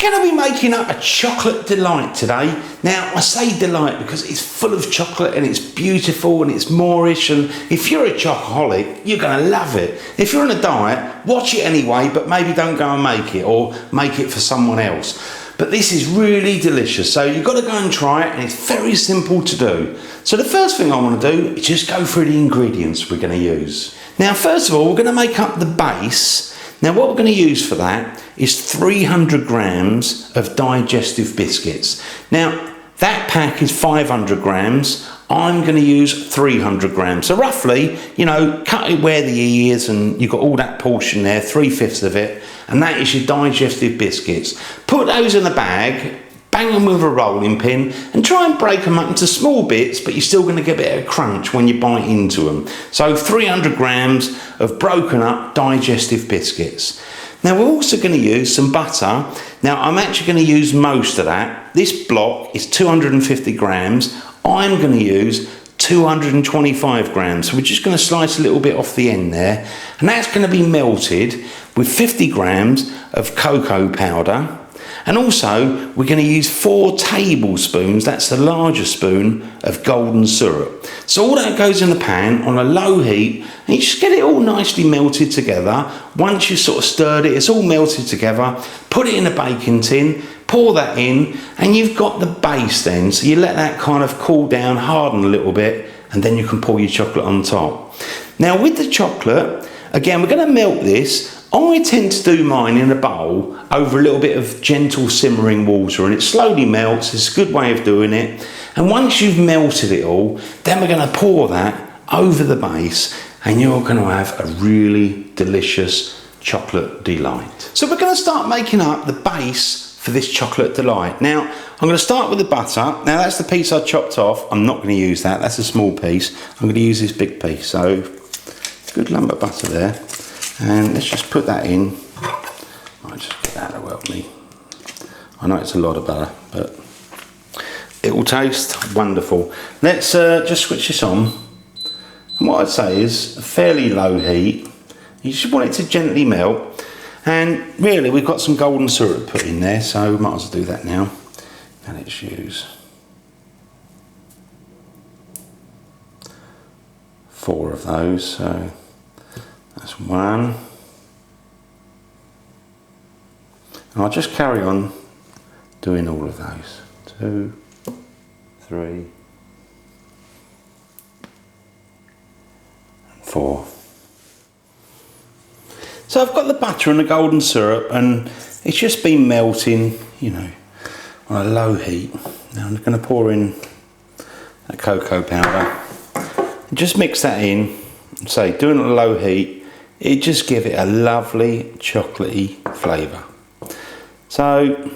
Going to be making up a chocolate delight today. Now, I say delight because it's full of chocolate and it's beautiful and it's Moorish, and if you're a chocoholic, you're going to love it. If you're on a diet, watch it anyway, but maybe don't go and make it, or make it for someone else. But this is really delicious, so you've got to go and try it, and it's very simple to do. So the first thing I want to do is just go through the ingredients we're going to use. Now, first of all, we're going to make up the base. Now, what we're going to use for that is 300 grams of digestive biscuits. Now, that pack is 500 grams. I'm going to use 300 grams. So roughly, you know, cut it where the E is, and you've got all that portion there, 3/5 of it, and that is your digestive biscuits. Put those in a bag, bang them with a rolling pin, and try and break them up into small bits, but you're still going to get a bit of crunch when you bite into them. So 300 grams of broken up digestive biscuits. Now, we're also going to use some butter. Now, I'm actually going to use most of that. This block is 250 grams. I'm going to use 225 grams. So we're just going to slice a little bit off the end there. And that's going to be melted with 50 grams of cocoa powder. And also, we're going to use 4 tablespoons, that's the larger spoon, of golden syrup. So all that goes in the pan on a low heat, and you just get it all nicely melted together. Once you sort of stirred it, it's all melted together. Put it in a baking tin, pour that in, and you've got the base then. So you let that kind of cool down, harden a little bit, and then you can pour your chocolate on top. Now, with the chocolate, again, we're going to melt this. I tend to do mine in a bowl over a little bit of gentle simmering water, and it slowly melts. It's a good way of doing it. And once you've melted it all, then we're going to pour that over the base, and you're going to have a really delicious chocolate delight. So we're going to start making up the base for this chocolate delight. Now, I'm going to start with the butter. Now, that's the piece I chopped off. I'm not going to use that. That's a small piece. I'm going to use this big piece. So, good lump of butter there. And let's just put that in. I'll just get that out of me. I know it's a lot of butter, but it will taste wonderful. Let's just switch this on. And what I'd say is a fairly low heat. You just want it to gently melt. And really, we've got some golden syrup put in there, so we might as well do that now. And let's use 4 of those. So that's 1. And I'll just carry on doing all of those. 2, 3, 4. So I've got the butter and the golden syrup, and it's just been melting, you know, on a low heat. Now I'm going to pour in that cocoa powder and just mix that in. So doing it at a low heat, it just gives it a lovely chocolatey flavour. So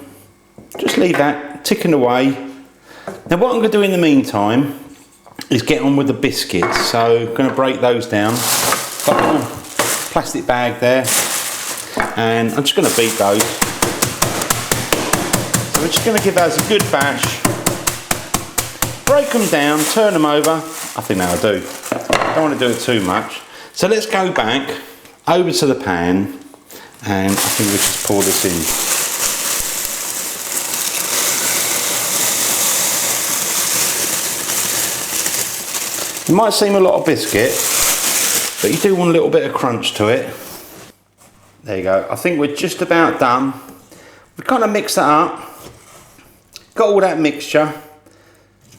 just leave that ticking away. Now what I'm going to do in the meantime is get on with the biscuits. So I'm going to break those down. Got a little plastic bag there, and I'm just going to beat those. So we're just going to give those a good bash. Break them down, turn them over. I think that'll do. Don't want to do it too much. So let's go back over to the pan, and I think we'll just pour this in. It might seem a lot of biscuit, but you do want a little bit of crunch to it. There you go. I think we're just about done. We kind of mix that up. Got all that mixture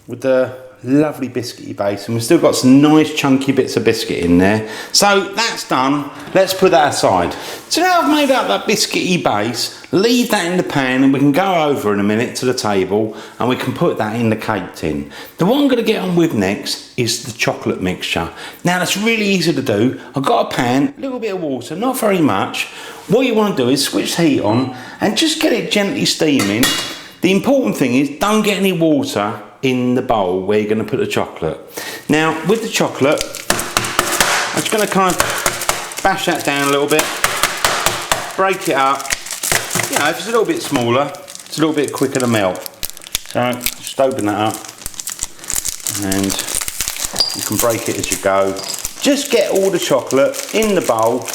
with the lovely biscuity base, and we've still got some nice chunky bits of biscuit in there. So that's done. Let's put that aside. So now I've made up that biscuity base, leave that in the pan, and we can go over in a minute to the table, and we can put that in the cake tin. Now what I'm going to get on with next is the chocolate mixture. Now that's really easy to do. I've got a pan, a little bit of water, not very much. What you want to do is switch the heat on and just get it gently steaming. The important thing is don't get any water in the bowl where you're going to put the chocolate. Now with the chocolate, I'm just going to kind of bash that down a little bit, break it up. You know, if it's a little bit smaller, it's a little bit quicker to melt. So just open that up, and you can break it as you go. Just get all the chocolate in the bowl,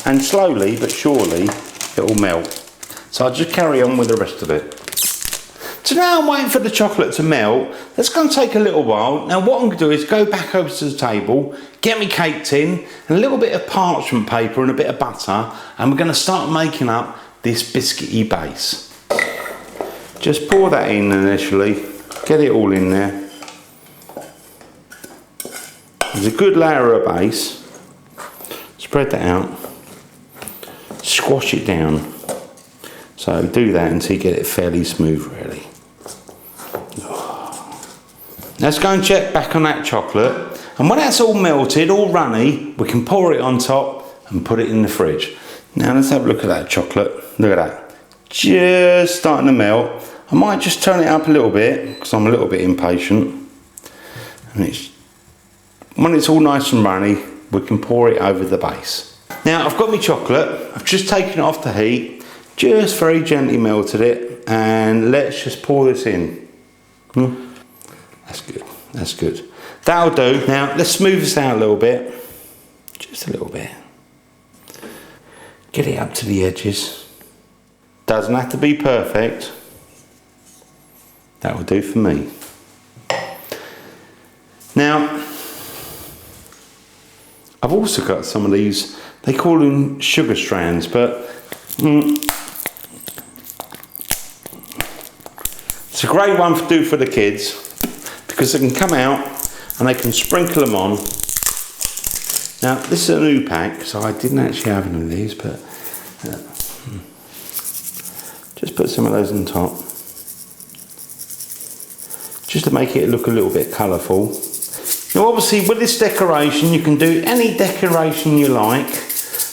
and slowly but surely it'll melt. So I'll just carry on with the rest of it. So now I'm waiting for the chocolate to melt. That's going to take a little while. Now what I'm going to do is go back over to the table, get my cake tin, and a little bit of parchment paper and a bit of butter, and we're going to start making up this biscuity base. Just pour that in initially, get it all in there. There's a good layer of base. Spread that out, squash it down. So do that until you get it fairly smooth really. Let's go and check back on that chocolate, and when that's all melted, all runny, we can pour it on top and put it in the fridge. Now let's have a look at that chocolate. Look at that, just starting to melt. I might just turn it up a little bit because I'm a little bit impatient. And when it's all nice and runny, we can pour it over the base. Now I've got my chocolate, I've just taken it off the heat, just very gently melted it, and let's just pour this in. That's good, that's good. That'll do. Now let's smooth this out a little bit, just a little bit. Get it up to the edges. Doesn't have to be perfect. That will do for me. Now, I've also got some of these, they call them sugar strands, but it's a great one to do for the kids because they can come out and they can sprinkle them on. Now, this is a new pack, so I didn't actually have any of these, but just put some of those on top, just to make it look a little bit colourful. Now obviously with this decoration you can do any decoration you like,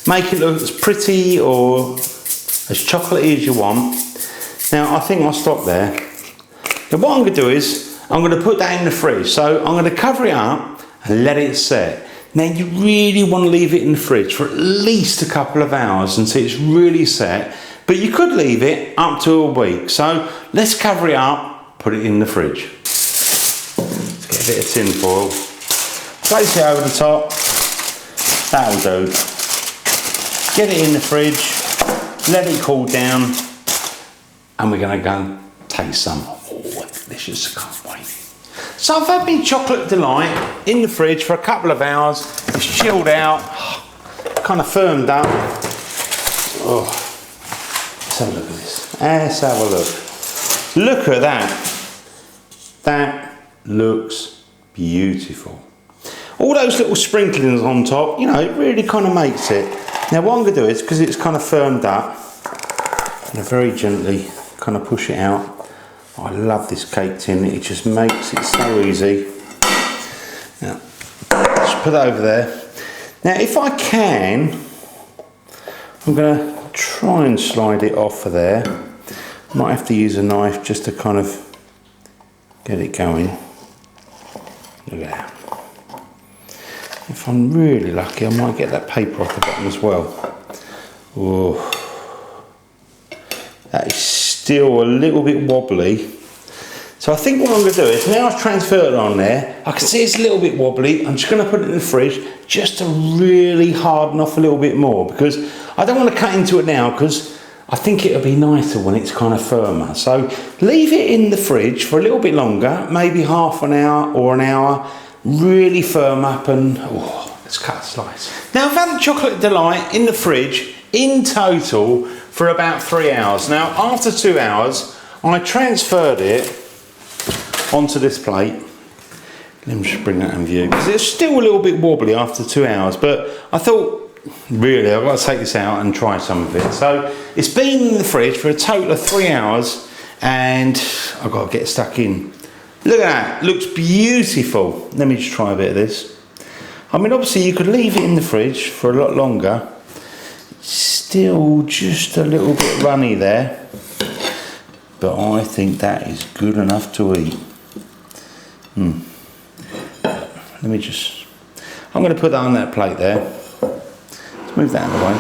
make it look as pretty or as chocolatey as you want. Now I think I'll stop there. Now what I'm going to do is I'm going to put that in the fridge, so I'm going to cover it up and let it set. Now you really want to leave it in the fridge for at least a couple of hours until it's really set, but you could leave it up to a week. So let's cover it up, put it in the fridge. Let's get a bit of tin foil, place it over the top, that'll do. Get it in the fridge, let it cool down, and we're going to go taste some. Oh, delicious, I can't wait. So I've had my chocolate delight in the fridge for a couple of hours. It's chilled out, kind of firmed up. Oh, let's have a look at this. Let's have a look. Look at that. That looks beautiful. All those little sprinklings on top, you know, it really kind of makes it. Now what I'm going to do is, because it's kind of firmed up, I'm going to very gently kind of push it out. I love this cake tin, it just makes it so easy. Now, just put that over there. Now if I can, I'm going to try and slide it off of there. Might have to use a knife just to kind of get it going. Look at that. If I'm really lucky, I might get that paper off the bottom as well. Oh, that is still a little bit wobbly. So I think what I'm going to do is, now I've transferred it on there, I can see it's a little bit wobbly. I'm just going to put it in the fridge just to really harden off a little bit more, because I don't want to cut into it now because I think it'll be nicer when it's kind of firmer. So leave it in the fridge for a little bit longer, maybe half an hour or an hour, really firm up, and oh, let's cut a slice. Now I've had the chocolate delight in the fridge in total for about 3 hours. Now after 2 hours I transferred it onto this plate. Let me just bring that in view because it's still a little bit wobbly after 2 hours, but I thought really I've got to take this out and try some of it. So it's been in the fridge for a total of 3 hours and I've got to get stuck in. Look at that, looks beautiful. Let me just try a bit of this. I mean obviously you could leave it in the fridge for a lot longer. Still just a little bit runny there, but I think that is good enough to eat. Let me just, I'm going to put that on that plate there. Let's move that out of the way.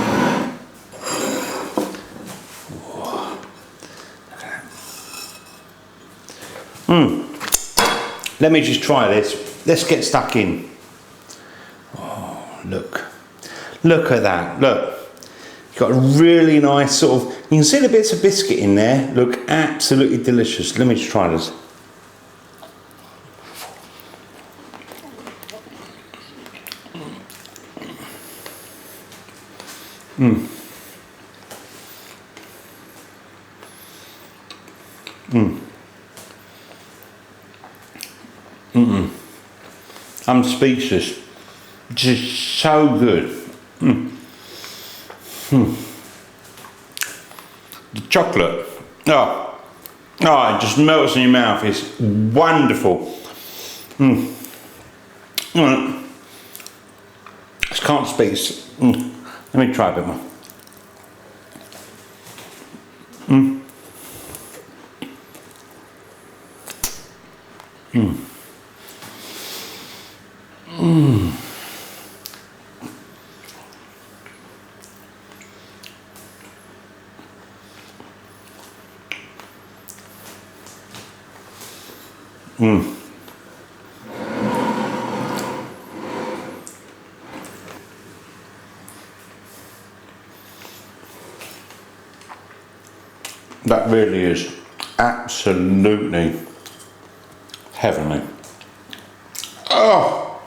Let me just try this. Let's get stuck in. Oh, look at that. Look. Got a really nice sort of, you can see the bits of biscuit in there, look absolutely delicious. Let me just try this. I'm speechless. Just so good. The chocolate, oh, it just melts in your mouth. It's wonderful. I just can't speak. Let me try a bit more. That really is absolutely heavenly. Oh!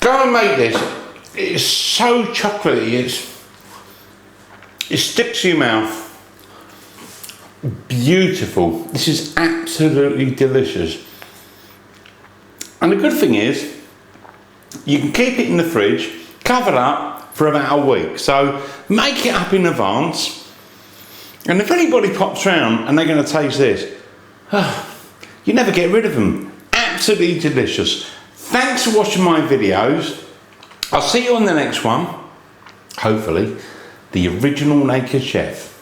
Go and make this. It's so chocolatey. It sticks to your mouth. Beautiful. This is absolutely delicious. And the good thing is, you can keep it in the fridge, covered up for about a week. So make it up in advance. And if anybody pops round and they're going to taste this, you never get rid of them. Absolutely delicious. Thanks for watching my videos. I'll see you on the next one. Hopefully, the original Naked Chef.